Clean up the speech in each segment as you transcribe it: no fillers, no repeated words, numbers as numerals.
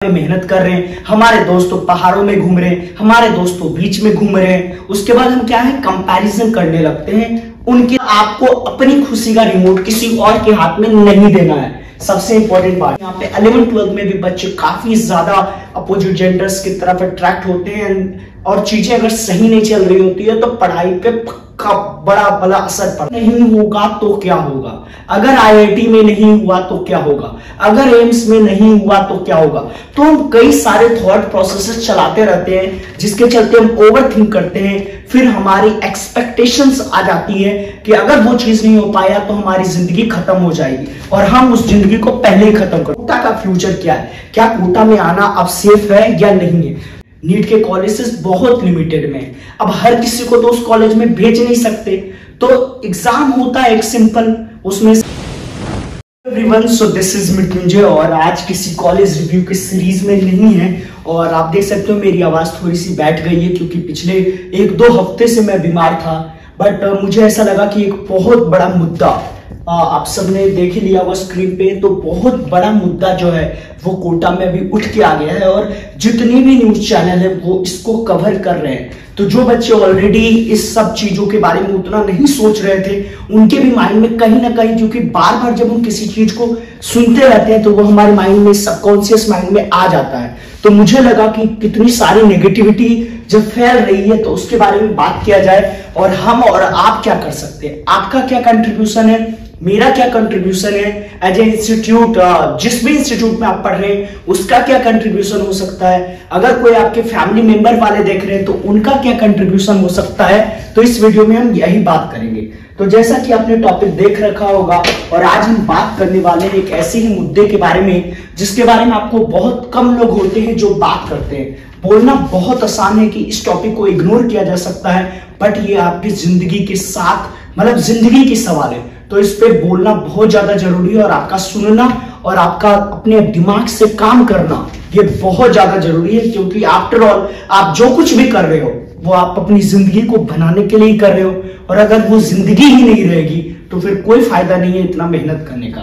मेहनत कर रहे हैं, हमारे दोस्त तो पहाड़ों में घूम रहे हैं, हमारे दोस्त तो बीच में घूम रहे हैं। उसके बाद हम क्या है, कंपैरिजन करने लगते हैं उनके। आपको अपनी खुशी का रिमोट किसी और के हाथ में नहीं देना है। सबसे इंपॉर्टेंट बात, यहाँ पे 11th-12th में भी बच्चे काफी ज्यादा अपोजिट जेंडर्स की तरफ अट्रैक्ट होते हैं और चीजें अगर सही नहीं चल रही होती है तो पढ़ाई पे पक्का बड़ा बड़ा असर पड़ता है। नहीं होगा तो क्या होगा, अगर आईआईटी में नहीं हुआ तो क्या होगा, अगर एम्स में नहीं हुआ तो क्या होगा। तो हम कई सारे थॉट प्रोसेसेस चलाते रहते हैं जिसके चलते हम ओवर थिंक करते हैं। फिर हमारी एक्सपेक्टेशंस आ जाती है कि अगर वो चीज नहीं हो पाया तो हमारी जिंदगी खत्म हो जाएगी और हम उस जिंदगी को पहले ही खत्म कर। कोटा का फ्यूचर क्या है, क्या कोटा में आना अब सेफ है या नहीं है। नीट के कॉलेजेस बहुत लिमिटेड में, अब हर किसी को तो उस कॉलेज में भेज नहीं सकते, तो एग्जाम होता है एक सिंपल उसमें। Everyone, so this is Mrityunjay और आज किसी कॉलेज रिव्यू की सीरीज में नहीं है। और आप देख सकते हो मेरी आवाज थोड़ी सी बैठ गई है क्योंकि पिछले 1-2 हफ्ते से मैं बीमार था। बट मुझे ऐसा लगा कि एक बहुत बड़ा मुद्दा आप सबने देख ही लिया होगा स्क्रीन पे, तो बहुत बड़ा मुद्दा जो है वो कोटा में भी उठ के आ गया है और जितनी भी न्यूज चैनल है वो इसको कवर कर रहे हैं। तो जो बच्चे ऑलरेडी इस सब चीजों के बारे में उतना नहीं सोच रहे थे उनके भी माइंड में कहीं ना कहीं, क्योंकि बार बार जब हम किसी चीज को सुनते रहते हैं तो वो हमारे माइंड में, सबकॉन्शियस माइंड में आ जाता है। तो मुझे लगा कि कितनी सारी नेगेटिविटी जब फैल रही है तो उसके बारे में बात किया जाए और हम और आप क्या कर सकते हैं, आपका क्या कंट्रीब्यूशन है, मेरा क्या कंट्रीब्यूशन है एज ए इंस्टीट्यूट। जिस भी इंस्टीट्यूट में आप पढ़ रहे हैं उसका क्या कंट्रीब्यूशन हो सकता है, अगर कोई आपके फैमिली मेंबर वाले देख रहे हैं तो उनका क्या कंट्रीब्यूशन हो सकता है। तो इस वीडियो में हम यही बात करेंगे। तो जैसा कि आपने टॉपिक देख रखा होगा और आज हम बात करने वाले हैं एक ऐसे ही मुद्दे के बारे में जिसके बारे में आपको बहुत कम लोग होते हैं जो बात करते हैं। बोलना बहुत आसान है कि इस टॉपिक को इग्नोर किया जा सकता है, बट ये आपकी जिंदगी के साथ, मतलब जिंदगी की सवाल है, तो इस पे बोलना बहुत ज्यादा जरूरी है और आपका सुनना और आपका अपने दिमाग से काम करना ये बहुत ज्यादा जरूरी है। क्योंकि आफ्टर ऑल आप जो कुछ भी कर रहे हो वो आप अपनी जिंदगी को बनाने के लिए ही कर रहे हो और अगर वो जिंदगी ही नहीं रहेगी तो फिर कोई फायदा नहीं है इतना मेहनत करने का।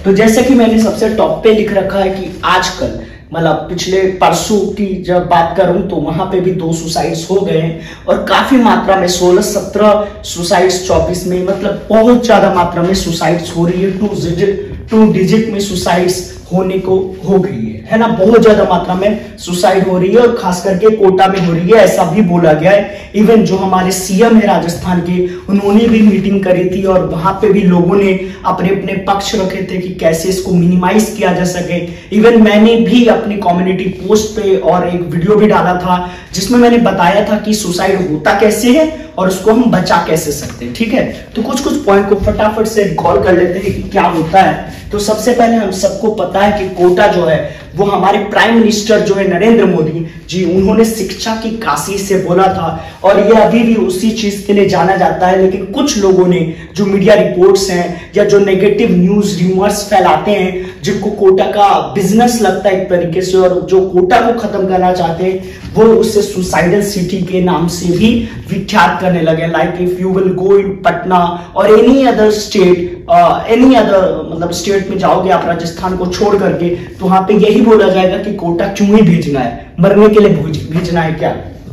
तो जैसे कि मैंने सबसे टॉप पे लिख रखा है कि आजकल, मतलब पिछले परसों की जब बात करूं तो वहां पे भी 2 सुसाइड्स हो गए हैं और काफी मात्रा में 16-17 सुसाइड्स 24 में, मतलब बहुत ज्यादा मात्रा में सुसाइड्स हो रही है। 2 डिजिट में सुसाइड्स होने को हो गई है ना, बहुत ज्यादा मात्रा में सुसाइड हो रही है और खास करके कोटा में हो रही है, ऐसा भी बोला गया है। इवन जो हमारे सीएम है राजस्थान के, उन्होंने भी मीटिंग करी थी और वहां पे भी लोगों ने अपने अपने पक्ष रखे थे कि कैसे इसको मिनिमाइज किया जा सके। इवन मैंने भी अपनी कम्युनिटी पोस्ट पे और एक वीडियो भी डाला था जिसमें मैंने बताया था कि सुसाइड होता कैसे है और उसको हम बचा कैसे सकते हैं। ठीक है, तो कुछ पॉइंट को फटाफट से रिकॉल कर लेते हैं कि क्या होता है। तो सबसे पहले हम सबको पता है कि कोटा जो है वो हमारे प्राइम मिनिस्टर जो है नरेंद्र मोदी जी, उन्होंने शिक्षा की काशी से बोला था और ये अभी भी उसी चीज के लिए जाना जाता है। लेकिन कुछ लोगों ने, जो मीडिया रिपोर्ट्स हैं या जो नेगेटिव न्यूज र्यूमर्स फैलाते हैं, जिनको कोटा का बिजनेस लगता है एक तरीके से और जो कोटा को खत्म करना चाहते हैं, वो उससे सुसाइडल सिटी के नाम से भी विख्यात करने लगे। Like if you will go in Patna और any other state, any other मतलब स्टेट में जाओगे आप राजस्थान को छोड़ करके, तो वहां पे यही बोला जाएगा कि कोटा क्यों ही भेजना है, मरने के लिए भेजना है क्या।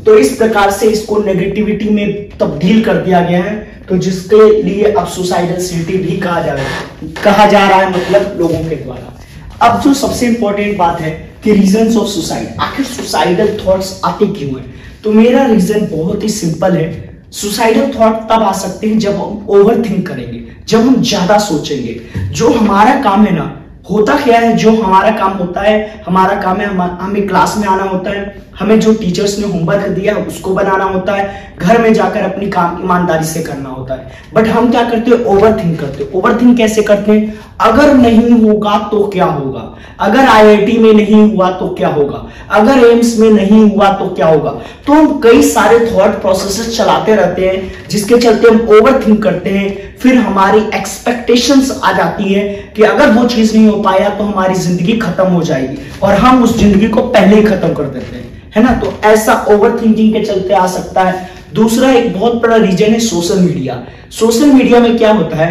तो इस प्रकार से इसको नेगेटिविटी में तब्दील कर दिया गया है, तो जिसके लिए अब सुसाइडल सिटी भी कहा जा रहा है, मतलब लोगों के द्वारा। अब जो सबसे इंपॉर्टेंट बात है कि रीजंस ऑफ सुसाइड, आखिर सुसाइडल थॉट्स आते क्यों हैं। तो मेरा रीजन बहुत ही सिंपल है। सुसाइडल थॉट तब आ सकते हैं जब हम ओवर थिंक करेंगे, जब हम ज्यादा सोचेंगे। जो हमारा काम है ना, होता क्या है, जो हमारा काम होता है, हमारा काम है हमें क्लास में आना होता है, हमें जो टीचर्स ने होमवर्क दिया है उसको बनाना होता है, घर में जाकर अपनी काम ईमानदारी से करना होता है। बट हम क्या करते हैं, ओवर थिंक करते हैं। ओवर थिंक कैसे करते हैं, अगर नहीं होगा तो क्या होगा, अगर आईआईटी में नहीं हुआ तो क्या होगा, अगर एम्स में नहीं हुआ तो क्या होगा। तो हम कई सारे थॉट प्रोसेसेस चलाते रहते हैं जिसके चलते हम ओवर थिंक करते हैं। फिर हमारी एक्सपेक्टेशंस आ जाती है कि अगर वो चीज नहीं हो पाया तो हमारी जिंदगी खत्म हो जाएगी और हम उस जिंदगी को पहले ही खत्म कर देते हैं, है ना। तो ऐसा ओवर थिंकिंग के चलते आ सकता है। दूसरा एक बहुत बड़ा रीजन है सोशल मीडिया। सोशल मीडिया में क्या होता है,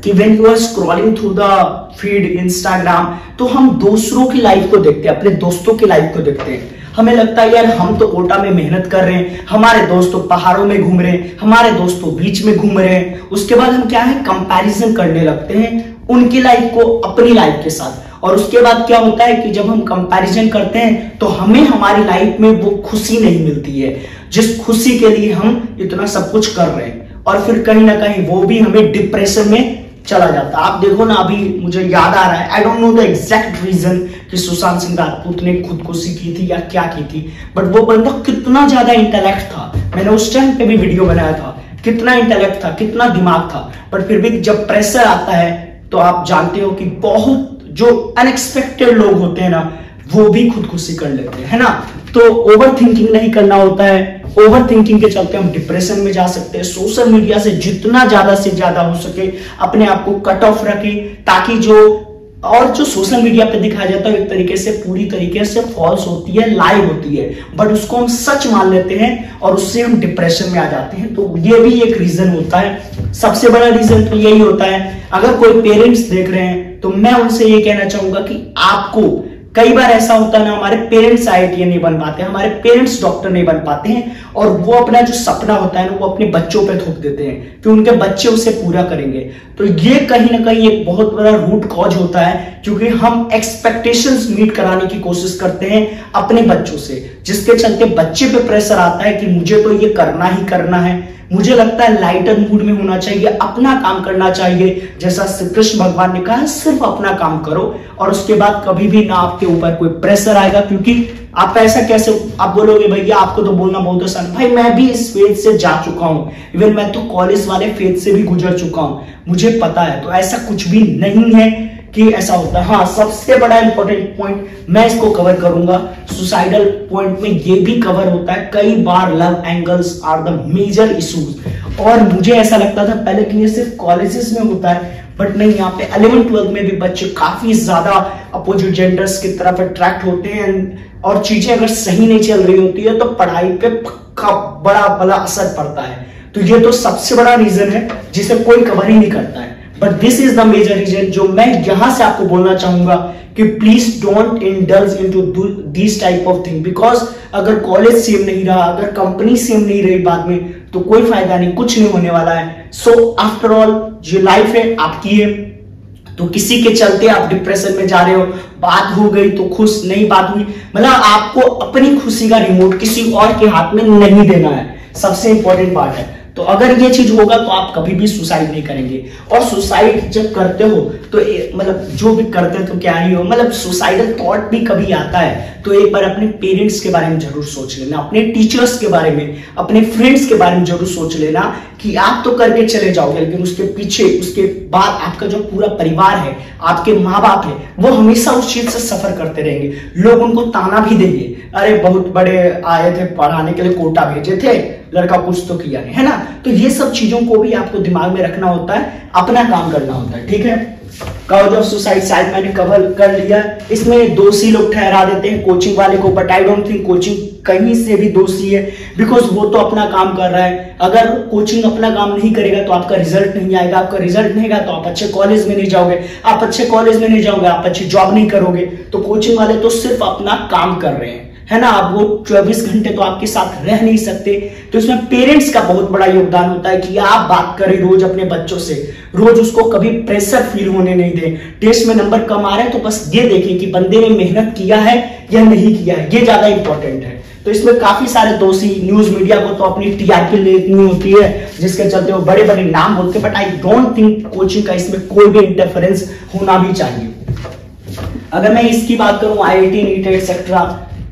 कि when you are scrolling through the feed Instagram, तो हम दूसरों की लाइफ को देखते हैं, अपने दोस्तों की लाइफ को देखते हैं। हमें लगता है यार हम तो कोटा में मेहनत कर रहे हैं, हमारे दोस्त तो पहाड़ों में घूम रहे हैं, हमारे दोस्त तो बीच में घूम रहे हैं। उसके बाद हम क्या है, कंपैरिजन करने लगते हैं उनकी लाइफ को अपनी लाइफ के साथ। और उसके बाद क्या होता है कि जब हम कंपैरिजन करते हैं तो हमें हमारी लाइफ में वो खुशी नहीं मिलती है जिस खुशी के लिए हम इतना सब कुछ कर रहे हैं, और फिर कहीं ना कहीं वो भी हमें डिप्रेशन में चला जाता है। आप देखो ना, अभी मुझे याद आ रहा है, I don't know the exact reason कि सुशांत सिंह राजपूत ने खुदकुशी की थी या क्या की थी, बट वो बंदा कितना ज्यादा इंटेलेक्ट था, मैंने उस टाइम पे भी वीडियो बनाया था, कितना इंटेलेक्ट था, कितना दिमाग था, बट फिर भी जब प्रेशर आता है तो आप जानते हो कि बहुत जो अनएक्सपेक्टेड लोग होते हैं ना, वो भी खुदकुशी कर लेते हैं, है ना। तो ओवर थिंकिंग नहीं करना होता है, ओवर थिंकिंग के चलते हम डिप्रेशन में जा सकते हैं। सोशल मीडिया से जितना ज्यादा से ज्यादा हो सके अपने आप को कट ऑफ रखें, ताकि जो सोशल मीडिया पे दिखाया जाता है एक तरीके से पूरी तरीके से फॉल्स होती है, लाइव होती है, बट उसको हम सच मान लेते हैं और उससे हम डिप्रेशन में आ जाते हैं। तो ये भी एक रीजन होता है, सबसे बड़ा रीजन तो यही होता है। अगर कोई पेरेंट्स देख रहे हैं तो मैं उनसे ये कहना चाहूंगा कि आपको, कई बार ऐसा होता है ना, हमारे पेरेंट्स आईआईटी नहीं बन पाते, हमारे पेरेंट्स डॉक्टर नहीं बन पाते हैं, और वो अपना जो सपना होता है ना वो अपने बच्चों पे थोप देते हैं कि उनके बच्चे उसे पूरा करेंगे। तो ये कहीं ना कहीं एक बहुत बड़ा रूट कॉज होता है, क्योंकि हम एक्सपेक्टेशंस मीट कराने की कोशिश करते हैं अपने बच्चों से, जिसके चलते बच्चे पे प्रेशर आता है कि मुझे तो ये करना ही करना है। मुझे लगता है लाइटर मूड में होना चाहिए, अपना काम करना चाहिए, जैसा श्री कृष्ण भगवान ने कहा है, सिर्फ अपना काम करो और उसके बाद कभी भी ना आपके ऊपर कोई प्रेशर आएगा। क्योंकि आप ऐसा कैसे, आप बोलोगे भैया आपको तो बोलना बहुत आसान, भाई मैं भी इस फेज से जा चुका हूं, इवन मैं तो कॉलेज वाले फेज से भी गुजर चुका हूं, मुझे पता है। तो ऐसा कुछ भी नहीं है कि ऐसा होता है। हाँ, सबसे बड़ा इंपॉर्टेंट पॉइंट मैं इसको कवर करूंगा, सुसाइडल पॉइंट में ये भी कवर होता है, कई बार love angles are the major issues. और मुझे ऐसा लगता था पहले कि ये सिर्फ कॉलेजेस में होता है, बट नहीं, यहाँ पे 11th-12th में भी बच्चे काफी ज्यादा अपोजिट जेंडर्स की तरफ अट्रैक्ट होते हैं, और चीजें अगर सही नहीं चल रही होती है तो पढ़ाई पे पक्का बड़ा बड़ा असर पड़ता है। तो ये तो सबसे बड़ा रीजन है जिसे कोई कवर ही नहीं करता है, but this is the major reason जो मैं यहां से आपको बोलना चाहूंगा कि please don't indulge into this type of thing. Because अगर कॉलेज सेम नहीं रहा, अगर कंपनी सेम नहीं रही बाद में, तो कोई फायदा नहीं, कुछ नहीं होने वाला है। सो आफ्टर ऑल जो लाइफ है आपकी है, तो किसी के चलते आप डिप्रेशन में जा रहे हो, बात हो गई तो खुश, नहीं बात हुई, मतलब आपको अपनी खुशी का रिमोट किसी और के हाथ में नहीं देना है, सबसे इंपॉर्टेंट बात है। तो अगर ये चीज होगा तो आप कभी भी सुसाइड नहीं करेंगे। और सुसाइड जब करते हो तो मतलब जो भी करते हैं तो क्या ही हो, मतलब सुसाइडल थॉट भी कभी आता है तो एक बार अपने पेरेंट्स के बारे में जरूर सोच लेना, अपने टीचर्स के बारे में, अपने फ्रेंड्स के बारे में जरूर सोच लेना कि आप तो करके चले जाओगे, लेकिन उसके पीछे, उसके बाद आपका जो पूरा परिवार है, आपके माँ बाप है, वो हमेशा उस चीज से सफर करते रहेंगे। लोग उनको ताना भी देंगे, अरे बहुत बड़े आए थे पढ़ाने के लिए, कोटा भेजे थे, लड़का कुछ तो किया नहीं, है ना। तो ये सब चीजों को भी आपको दिमाग में रखना होता है, अपना काम करना होता है, ठीक है। कॉज ऑफ सुसाइड शायद मैंने कवर कर लिया, इसमें दोषी लोग ठहरा देते हैं कोचिंग वाले को, but I don't think coaching कहीं से भी दोषी है, बिकॉज वो तो अपना काम कर रहा है। अगर कोचिंग अपना काम नहीं करेगा तो आपका रिजल्ट नहीं आएगा, आपका रिजल्ट नहीं आएगा तो आप अच्छे कॉलेज में नहीं जाओगे, आप अच्छे कॉलेज में नहीं जाओगे, आप अच्छी जॉब नहीं करोगे। तो कोचिंग वाले तो सिर्फ अपना काम कर रहे हैं, है ना। अब वो 24 घंटे तो आपके साथ रह नहीं सकते, तो इसमें पेरेंट्स का बहुत बड़ा योगदान होता है कि आप बात करें रोज अपने बच्चों से, रोज उसको कभी प्रेशर फील होने नहीं दें। टेस्ट में नंबर कम आ रहे हैं तो बस ये देखें कि बंदे ने मेहनत किया है या नहीं किया है, ये ज्यादा इंपॉर्टेंट है। तो इसमें काफी सारे दोषी, न्यूज मीडिया को तो अपनी टीआरपी लेनी होती है जिसके चलते वो बड़े बड़े नाम बोलते हैं, but I don't think coaching का इसमें कोई भी इंटरफेरेंस होना भी चाहिए। अगर मैं इसकी बात करूं आईआईटी, नीट एक्सेट्रा,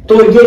तो ये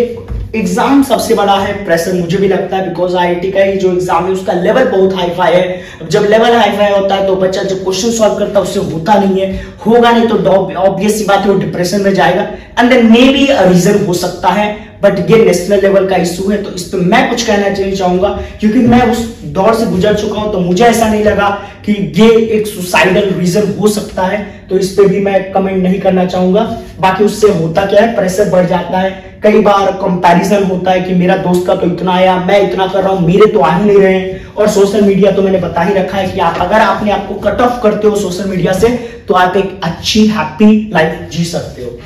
एग्जाम सबसे बड़ा है प्रेशर, मुझे भी लगता है, बिकॉज आईआईटी का ही जो एग्जाम है उसका लेवल बहुत हाई फाई है। जब लेवल हाई फाई होता है तो बच्चा जब क्वेश्चन सॉल्व करता है उससे होता नहीं है, होगा नहीं तो ऑब्वियस सी बात है वो डिप्रेशन में जाएगा। And then maybe reason हो सकता है बट ये नेशनल लेवल का इशू है, तो इस पर मैं कुछ कहना नहीं चाहूंगा क्योंकि मैं उस दौर से गुजर चुका हूं। तो मुझे ऐसा नहीं लगा कि ये एक सुसाइडल रीजन हो सकता है, तो इस पे भी मैं कमेंट नहीं करना चाहूंगा। बाकी उससे होता क्या है, प्रेशर बढ़ जाता है, कई बार कंपैरिजन होता है कि मेरा दोस्त का तो इतना आया, मैं इतना कर रहा हूं, मेरे तो आ ही नहीं रहे। और सोशल मीडिया तो मैंने बता ही रखा है कि आप अगर आपने आपको कट ऑफ करते हो सोशल मीडिया से, तो आप एक अच्छी हैप्पी लाइफ जी सकते हो।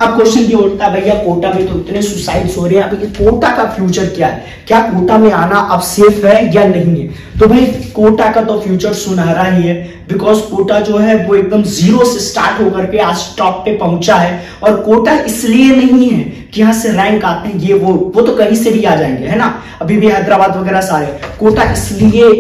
अब क्वेश्चन ये उठता है, भैया कोटा में तो इतने सुसाइड्स हो रहे हैं, अब ये कोटा का फ्यूचर क्या है, क्या कोटा में आना अब सेफ है या नहीं है? तो भाई कोटा का तो फ्यूचर सुनहरा ही है, बिकॉज कोटा जो है वो एकदम जीरो से स्टार्ट होकर के आज टॉप पे पहुंचा है। और कोटा इसलिए नहीं है कि यहाँ से रैंक आते हैं ये वो तो कहीं से भी आ जाएंगे, है ना, अभी भी हैदराबाद वगैरह सारे। कोटा इसलिए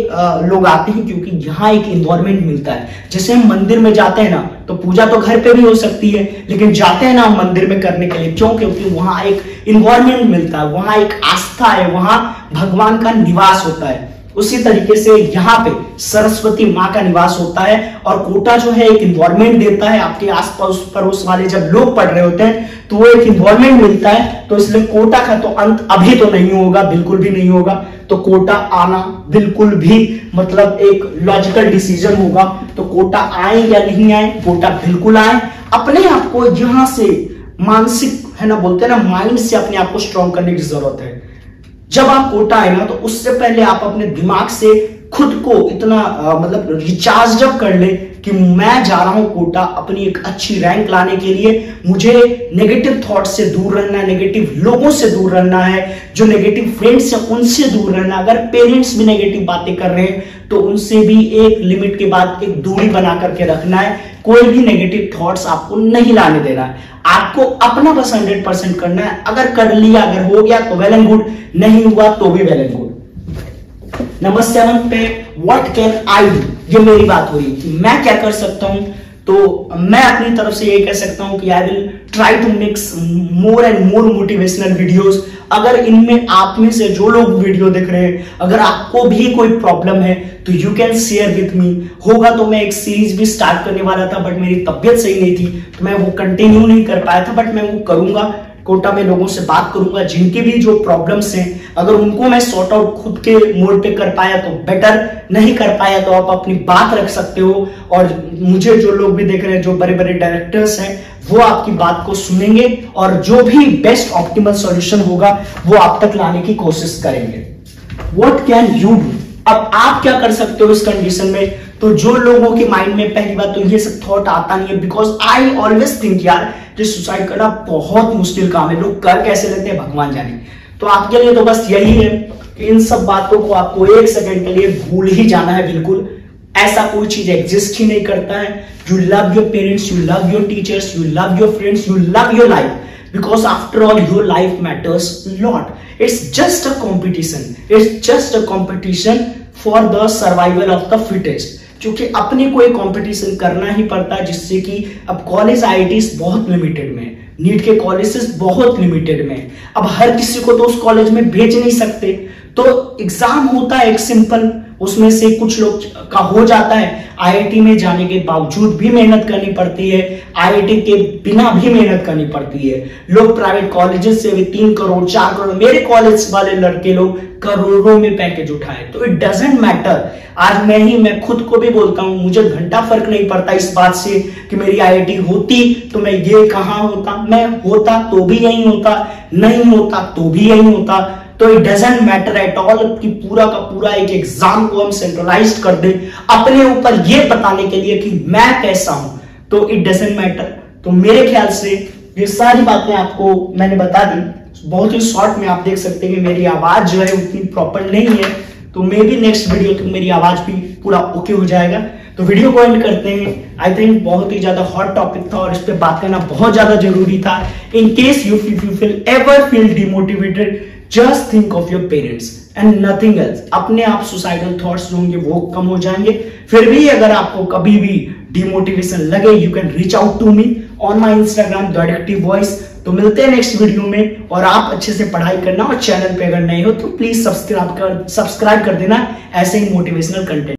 लोग आते हैं क्योंकि यहाँ एक इन्वायरमेंट मिलता है। जैसे हम मंदिर में जाते हैं ना, तो पूजा तो घर पे भी हो सकती है, लेकिन जाते हैं ना हम मंदिर में करने के लिए, क्यों? क्योंकि वहां एक इन्वायरमेंट मिलता है, वहां एक आस्था है, वहां भगवान का निवास होता है। उसी तरीके से यहाँ पे सरस्वती माँ का निवास होता है, और कोटा जो है एक इन्वायरमेंट देता है। आपके आसपास पड़ोस वाले जब लोग पढ़ रहे होते हैं तो वो एक इन्वायरमेंट मिलता है। तो इसलिए कोटा का तो अंत अभी तो नहीं होगा, बिल्कुल भी नहीं होगा। तो कोटा आना बिल्कुल भी मतलब एक लॉजिकल डिसीजन होगा। तो कोटा आए या नहीं आए, कोटा बिल्कुल आए। अपने आप को यहाँ से मानसिक, है ना, बोलते हैं ना, माइंड से अपने आप को स्ट्रॉन्ग करने की जरूरत है। जब आप कोटा आए ना, तो उससे पहले आप अपने दिमाग से खुद को इतना मतलब रिचार्ज जब कर ले कि मैं जा रहा हूं कोटा अपनी एक अच्छी रैंक लाने के लिए। मुझे नेगेटिव थॉट से दूर रहना है, नेगेटिव लोगों से दूर रहना है, जो नेगेटिव फ्रेंड्स हैं उनसे दूर रहना। अगर पेरेंट्स भी नेगेटिव बातें कर रहे हैं तो उनसे भी एक लिमिट के बाद एक दूरी बना करके रखना है। कोई भी नेगेटिव थॉट्स आपको नहीं लाने देना है। आपको अपना बस 100% करना है। अगर कर लिया, अगर हो गया तो वेल एंड गुड, नहीं हुआ तो भी वेल एंड गुड। नंबर 7 पे व्हाट कैन आई डू, ये मेरी बात हो रही है कि मैं क्या कर सकता हूं। तो मैं अपनी तरफ से ये कह सकता हूं कि I will try to makes more and more motivational videos. अगर इनमें आप में से जो लोग वीडियो देख रहे हैं, अगर आपको भी कोई प्रॉब्लम है तो you can share with me. होगा तो मैं एक सीरीज भी स्टार्ट करने वाला था, बट मेरी तबियत सही नहीं थी तो मैं वो कंटिन्यू नहीं कर पाया था, बट मैं वो करूंगा। कोटा में लोगों से बात करूंगा जिनके भी जो प्रॉब्लम्स हैं, अगर उनको मैं सॉर्ट आउट खुद के मोड पे कर पाया तो बेटर, नहीं कर पाया तो आप अपनी बात रख सकते हो। और मुझे जो लोग भी देख रहे हैं, जो बड़े बड़े डायरेक्टर्स हैं, वो आपकी बात को सुनेंगे और जो भी बेस्ट ऑप्टिमल सॉल्यूशन होगा वो आप तक लाने की कोशिश करेंगे। व्हाट कैन यू डू, अब आप क्या कर सकते हो इस कंडीशन में? तो जो लोगों के माइंड में पहली बात तो ये सब थॉट आता नहीं है, बिकॉज आई ऑलवेज थिंक यार कि सुसाइड करना बहुत मुश्किल काम है, लोग कर कैसे लेते हैं भगवान जाने। तो आपके लिए तो बस यही है कि इन सब बातों को आपको 1 सेकंड के लिए भूल ही जाना है। बिल्कुल ऐसा कोई चीज एग्जिस्ट ही नहीं करता है। You love your parents, you love your teachers, you love your friends, you love your life, because after all your life matters a lot. It's just a competition, it's just a competition for the survival of the fittest. क्योंकि अपने को एक competition करना ही पड़ता है, जिससे कि अब कॉलेज आईआईटीज बहुत लिमिटेड में, नीट के कॉलेजेस बहुत लिमिटेड में, अब हर किसी को तो उस कॉलेज में भेज नहीं सकते। तो एग्जाम होता है एक सिंपल, उसमें से कुछ लोग का हो जाता है। आईआईटी में जाने के बावजूद भी मेहनत करनी पड़ती है, आईआईटी के बिना भी मेहनत करनी पड़ती है। लोग प्राइवेट कॉलेजेस से भी 3 करोड़ 4 करोड़, मेरे कॉलेज वाले लड़के लोग करोड़ों में पैकेज उठाए। तो इट डजंट मैटर। आज मैं खुद को भी बोलता हूं, मुझे घंटा फर्क नहीं पड़ता इस बात से कि मेरी आईआईटी होती तो मैं ये कहां होता, मैं होता तो भी यही होता, नहीं होता तो भी यही होता। तो it doesn't matter at all कि पूरा का पूरा एक एग्जाम को हम सेंट्रलाइज कर दे अपने ऊपर ये बताने के लिए कि मैं कैसा हूं, तो इट डजंट मैटर। तो मेरे ख्याल से ये सारी बातें आपको मैंने बता दी बहुत ही शॉर्ट में। आप देख सकते हैं कि मेरी आवाज जो है उतनी प्रॉपर नहीं है, तो मे बी नेक्स्ट वीडियो तक मेरी आवाज भी पूरा ओके हो जाएगा। तो वीडियो को एंड करते हैं। आई थिंक बहुत ही ज्यादा हॉट टॉपिक था और इस पे बात करना बहुत ज्यादा जरूरी था। In case you ever feel demotivated, just think of your parents and nothing else. अपने आप सुसाइडल थॉट्स जो होंगे वो कम हो जाएंगे। फिर भी अगर आपको कभी भी डिमोटिवेशन लगे, you can reach out to me on my Instagram the addictive voice. तो मिलते हैं नेक्स्ट वीडियो में, और आप अच्छे से पढ़ाई करना, और चैनल पे अगर नए हो तो प्लीज सब्सक्राइब कर देना ऐसे ही मोटिवेशनल कंटेंट।